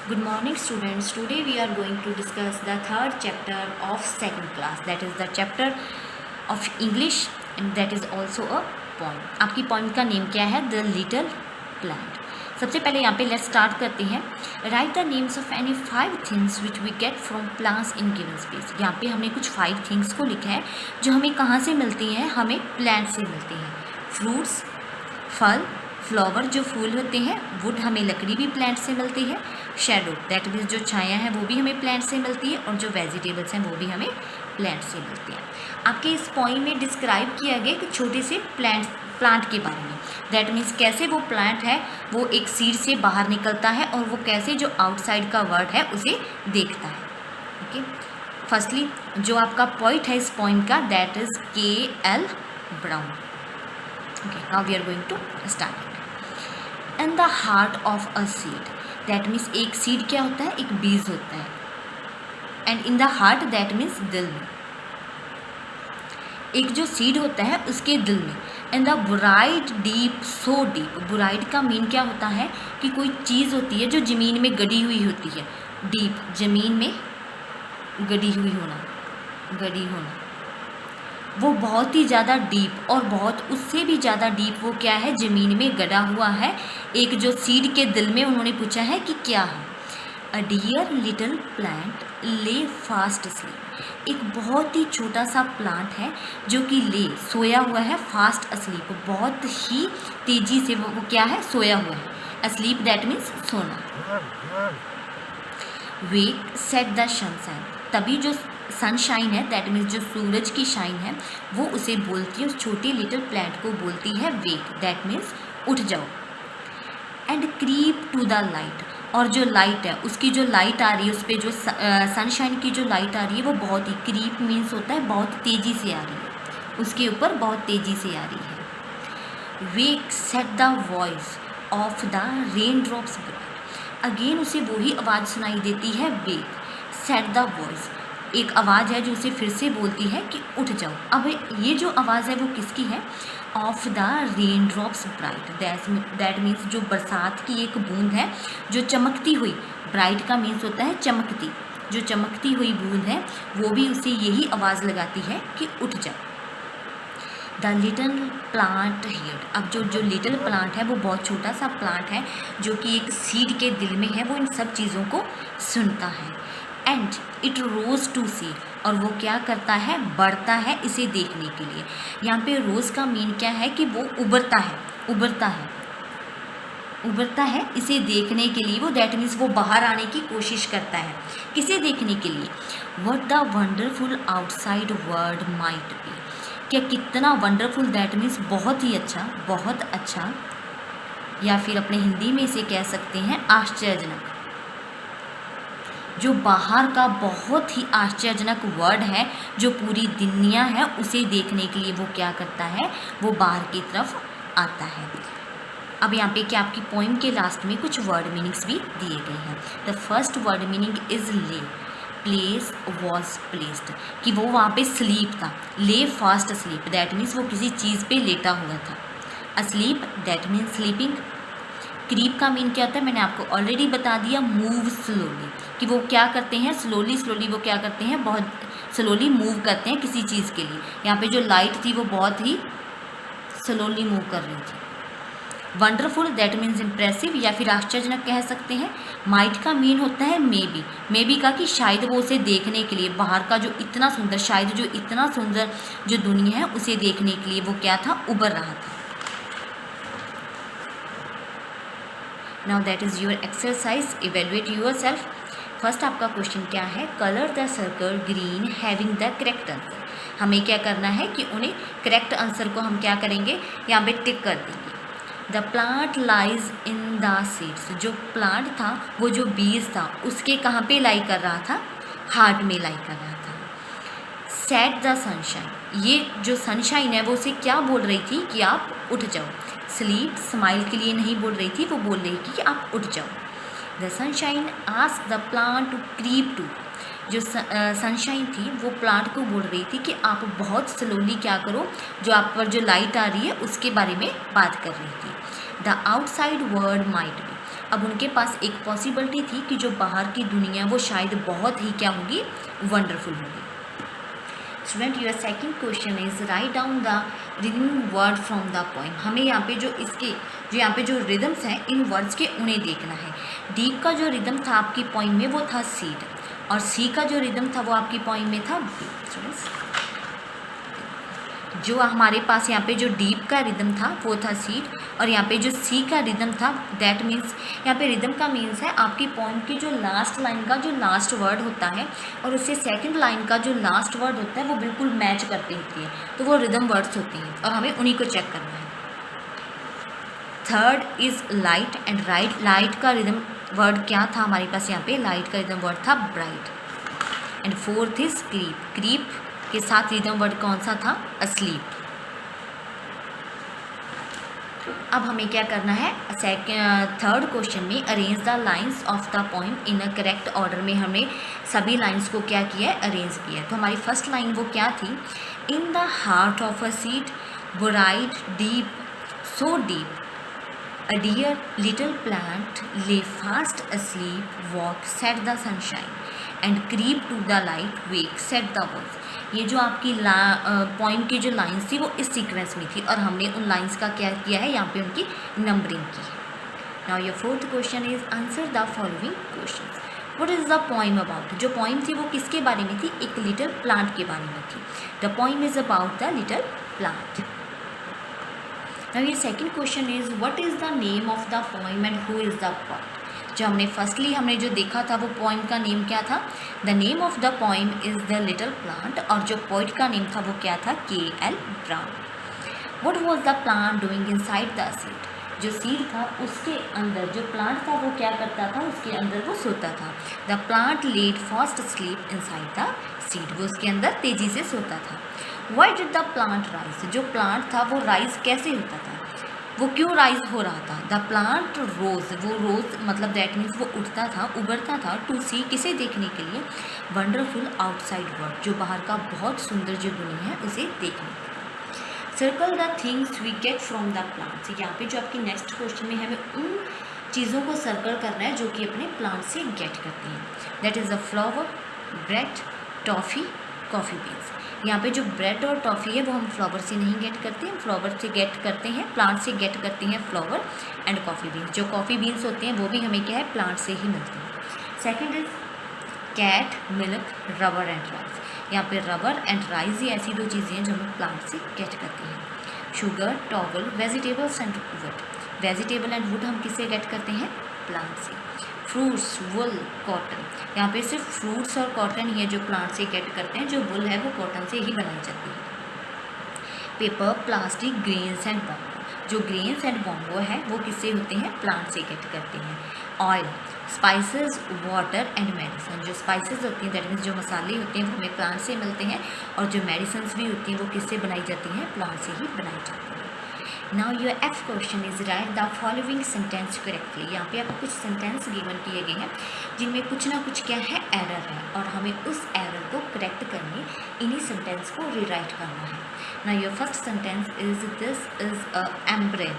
Good morning, students. Today we are going to discuss the third chapter of second class. That is the chapter of English, and that is also a poem. आपकी poem का name क्या है? The Little Plant. सबसे पहले यहाँ पे let's start करते हैं. Write the names of any 5 things which we get from plants in given space. यहाँ पे हमने कुछ 5 things को लिखा है जो हमें कहाँ से मिलती हैं? हमें plant से मिलती हैं. Fruits, फल, फ्लावर जो फूल होते हैं, वुड हमें लकड़ी भी प्लांट से मिलती है, शेडो दैट मीन्स जो छाया है वो भी हमें प्लांट से मिलती है, और जो वेजिटेबल्स हैं वो भी हमें प्लांट से मिलती हैं. आपके इस पॉइंट में डिस्क्राइब किया गया कि छोटे से प्लांट के बारे में. दैट मीन्स कैसे वो प्लांट है वो एक सीड से बाहर निकलता है और वो कैसे जो आउटसाइड का वर्ड है उसे देखता है. ओके, फर्स्टली जो आपका पॉइंट है इस पॉइंट का that is K.L. Brown. Okay, now we are going to start. In the heart of a seed, that means एक seed क्या होता है? एक बीज होता है. And in the heart that means दिल में. एक जो seed होता है उसके दिल में. In the bright deep, so deep. bright का मीन क्या होता है कि कोई चीज़ होती है जो ज़मीन में गड़ी हुई होती है. deep ज़मीन में गड़ी हुई होना, गड़ी होना. वो बहुत ही ज़्यादा डीप और बहुत उससे भी ज़्यादा डीप वो क्या है? ज़मीन में गड़ा हुआ है. एक जो सीड के दिल में उन्होंने पूछा है कि क्या है. अ डियर लिटिल प्लांट ले फास्ट स्लीप. एक बहुत ही छोटा सा प्लांट है जो कि ले सोया हुआ है, फास्ट अस्लीप बहुत ही तेज़ी से वो क्या है? सोया हुआ है. अस्लीप दैट मीन्स सोना. वेक सेट द सनशाइन. तभी जो सनशाइन है दैट मीन्स जो सूरज की शाइन है वो उसे बोलती है, उस छोटे लिटिल प्लांट को बोलती है वेक दैट मीन्स उठ जाओ. And creep to the light. और जो लाइट है उसकी जो लाइट आ रही है उस पर जो सनशाइन की जो लाइट आ रही है वो बहुत ही क्रीप मीन्स होता है बहुत तेज़ी से आ रही है, उसके ऊपर बहुत तेज़ी से आ रही है. Wake set the voice of the rain drops. Again उसे वही आवाज़ सुनाई देती है वेक सेट द वॉइस. एक आवाज़ है जो उसे फिर से बोलती है कि उठ जाओ. अब ये जो आवाज़ है वो किसकी है? Of the rain drops bright. That means जो बरसात की एक बूंद है जो चमकती हुई. ब्राइट का मीन्स होता है चमकती. जो चमकती हुई बूंद है वो भी उसे यही आवाज़ लगाती है कि उठ जाओ. The little plant here. अब जो लिटिल प्लांट है वो बहुत छोटा सा प्लांट है जो कि एक सीड के दिल में है. वो इन सब चीज़ों को सुनता है. एंड इट रोज़ टू सी. और वो क्या करता है? बढ़ता है इसे देखने के लिए. यहाँ पे रोज़ का मीन क्या है कि वो उभरता है, उभरता है, उभरता है इसे देखने के लिए. वो दैट मीन्स वो बाहर आने की कोशिश करता है. किसे देखने के लिए? What the wonderful outside world might be. क्या कितना वंडरफुल दैट मीन्स बहुत ही अच्छा, बहुत अच्छा, या फिर अपने हिंदी में इसे कह सकते हैं आश्चर्यजनक. जो बाहर का बहुत ही आश्चर्यजनक वर्ड है जो पूरी दुनिया है उसे देखने के लिए वो क्या करता है? वो बाहर की तरफ आता है. अब यहाँ पे क्या आपकी पोइम के लास्ट में कुछ वर्ड मीनिंग्स भी दिए गए हैं. The first word meaning is lay. Place was placed. कि वो वहाँ पे स्लीप था. ले फास्ट स्लीप दैट मीन्स वो किसी चीज़ पे लेटा हुआ था. Asleep that means sleeping. Creep का मीन क्या होता है? मैंने आपको ऑलरेडी बता दिया. Move slowly. कि वो क्या करते हैं? स्लोली स्लोली वो क्या करते हैं? बहुत स्लोली मूव करते हैं किसी चीज़ के लिए. यहाँ पे जो लाइट थी वो बहुत ही स्लोली मूव कर रही थी. वंडरफुल दैट मीन्स इम्प्रेसिव या फिर आश्चर्यजनक कह सकते हैं. माइट का मीन होता है मे बी. मे बी का कि शायद वो उसे देखने के लिए बाहर का जो इतना सुंदर, शायद जो इतना सुंदर जो दुनिया है उसे देखने के लिए वो क्या था? उभर रहा था. Now that is your exercise. Evaluate yourself. First आपका क्वेश्चन क्या है? Colour the circle green having the correct answer. हमें क्या करना है कि उन्हें करेक्ट आंसर को हम क्या करेंगे? यहाँ पे टिक कर देंगे. The plant lies in the seeds. जो प्लांट था वो जो बीज था उसके कहाँ पे लाई कर रहा था? हार्ट में लाई कर रहा था. Set the sunshine. ये जो सनशाइन है वो उसे क्या बोल रही थी? कि आप उठ जाओ. स्लीप स्माइल के लिए नहीं बोल रही थी, वो बोल रही थी कि आप उठ जाओ. The sunshine ask the plant to creep to. जो सनशाइन थी वो प्लांट को बोल रही थी कि आप बहुत स्लोली क्या करो, जो आप पर जो लाइट आ रही है उसके बारे में बात कर रही थी. The outside world might be. अब उनके पास एक पॉसिबिलिटी थी कि जो बाहर की दुनिया वो शायद बहुत ही क्या होगी, वंडरफुल होगी। Student, your second question is write down the rhythm word from the poem. हमें यहाँ पे जो यहाँ पे जो रिदम्स हैं इन वर्ड्स के उन्हें देखना है। डीप का जो रिदम था आपकी पोएम में वो था सीड, और सी का जो रिदम था वो आपकी पोएम में था बी। स्टूडेंट्स, जो हमारे पास यहाँ पे जो डीप का रिदम था वो था सीड, और यहाँ पे जो सी का रिदम था दैट मीन्स, यहाँ पे रिदम का मीन्स है आपकी पोएम की जो लास्ट लाइन का जो लास्ट वर्ड होता है और उससे सेकंड लाइन का जो लास्ट वर्ड होता है वो बिल्कुल मैच करती होती है, तो वो रिदम वर्ड्स होती हैं और हमें उन्हीं को चेक करना है। Third is light and right. Light का रिदम वर्ड क्या था हमारे पास, यहाँ पे लाइट का रिदम वर्ड था bright. And fourth is creep. Creep के साथ रिदम वर्ड कौन सा था, अस्लीप। अब हमें क्या करना है, थर्ड क्वेश्चन में arrange the lines of the poem in a correct order में हमें सभी लाइंस को क्या किया है, अरेंज किया है। तो हमारी फर्स्ट लाइन वो क्या थी, in the heart of a seed boride deep so deep a dear little plant lay fast asleep, walk said the sunshine, and creep to the light, wake said the birds। ये जो आपकी poem की जो lines थी वो इस sequence में थी और हमने उन लाइन्स का क्या किया है, यहाँ पे उनकी नंबरिंग की है। Now your fourth question is answer the following questions. What is the poem about. जो पोइम थी वो किसके बारे में थी, एक लिटिल प्लांट के बारे में थी। The poem is about the little plant. Now ये second question is what is the name of the poem and who is the poet. जो हमने जो देखा था वो पोएम का नेम क्या था, the name of the poem is the little plant, और जो पोइट का नेम था वो क्या था, K.L. Brown. What was the plant doing inside the seed. जो सीड था उसके अंदर जो प्लांट था वो क्या करता था, उसके अंदर वो सोता था। The plant laid fast sleep inside the seed, वो उसके अंदर तेज़ी से सोता था। Why did the plant rise. जो प्लांट था वो राइज कैसे होता था, वो क्यों राइज हो रहा था। द प्लांट रोज, वो रोज मतलब दैट मीन्स वो उठता था, उबरता था, टू सी किसे देखने के लिए, वंडरफुल आउटसाइड वर्ल्ड, जो बाहर का बहुत सुंदर जो दुनिया है उसे देखने के लिए। Circle the things we get from the plants. यहाँ पे जो आपकी नेक्स्ट क्वेश्चन में हमें उन चीज़ों को सर्कल करना है जो कि अपने प्लांट से गेट करते हैं। That is a flower, bread, toffee, coffee beans. यहाँ पे जो ब्रेड और टॉफ़ी है वो हम फ्लावर से नहीं गेट करते हैं, फ्लावर से गेट करते हैं, प्लांट से गेट करते हैं फ्लावर एंड कॉफ़ी बीन्स। जो कॉफ़ी बीन्स होते हैं वो भी हमें क्या है, प्लांट से ही मिलते हैं। Second is cat, milk, rubber and rice. यहाँ पे रबर एंड राइस ही ऐसी दो चीज़ें हैं जो हम प्लांट से गेट करते हैं। Sugar, towel, vegetables and would. Vegetable and would हम किससे गेट करते हैं, प्लांट से। फ्रूट्स, वुल, कॉटन। यहाँ पे सिर्फ फ्रूट्स और कॉटन ही है जो प्लांट से गेट करते हैं, जो वुल है वो कॉटन से ही बनाई जाती है। Paper, plastic, grains and bamboo. जो ग्रेन्स एंड बॉम्बो है वो किससे होते हैं, प्लांट से गेट करते हैं। Oil, spices, water and medicine. जो स्पाइसेस होती हैं दैट मीन्स जो मसाले होते हैं वो हमें प्लांट से मिलते हैं, और जो मेडिसिन भी होती हैं वो किससे बनाई जाती हैं, प्लांट से ही बनाई जाती हैं। Now your F question is right the following sentence correctly. यहाँ पे आपको कुछ सेंटेंस गिवन किए गए हैं जिनमें कुछ ना कुछ क्या है, एरर है, और हमें उस एरर को करेक्ट करने इन्हीं सेंटेंस को रीराइट करना है। Now your first sentence is this is a umbrella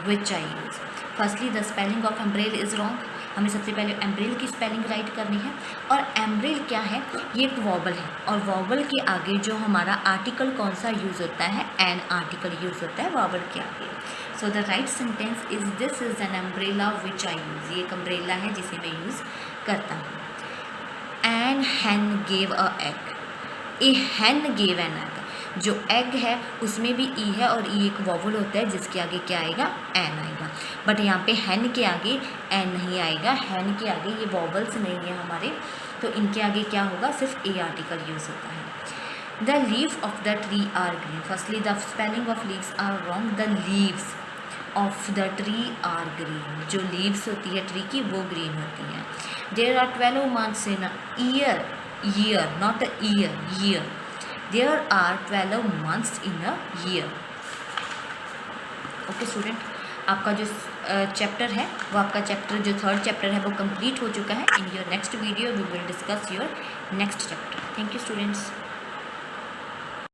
which I use. Firstly the spelling of umbrella is wrong. हमें सबसे पहले एम्ब्रेल की स्पेलिंग राइट करनी है। और एम्ब्रेल क्या है, ये एक वॉबल है, और वॉबल के आगे जो हमारा आर्टिकल कौन सा यूज़ होता है, एन आर्टिकल यूज़ होता है वॉबल के आगे। So the right sentence is this is an umbrella which I use. ये एक अम्ब्रेला है जिसे मैं यूज़ करता हूँ। An hen gave a egg. A hen gave an egg. जो एग है उसमें भी ई है, और ई एक वॉवल होता है जिसके आगे क्या आएगा, एन आएगा। बट यहाँ पे हैन के आगे एन नहीं आएगा, हैन के आगे ये वॉवल्स नहीं है हमारे, तो इनके आगे क्या होगा, सिर्फ ए आर्टिकल यूज़ होता है। The leaves of the tree are green. Firstly the spelling of leaves are wrong. The leaves of the tree are green. जो लीव्स होती है ट्री की वो ग्रीन होती हैं। There are 12 months in a year, year not a year, year. There are 12 months in a year. Okay student, आपका जो chapter है वो आपका चैप्टर जो थर्ड चैप्टर है वो कंप्लीट हो चुका है। In your next video we will discuss your next chapter. Thank you students.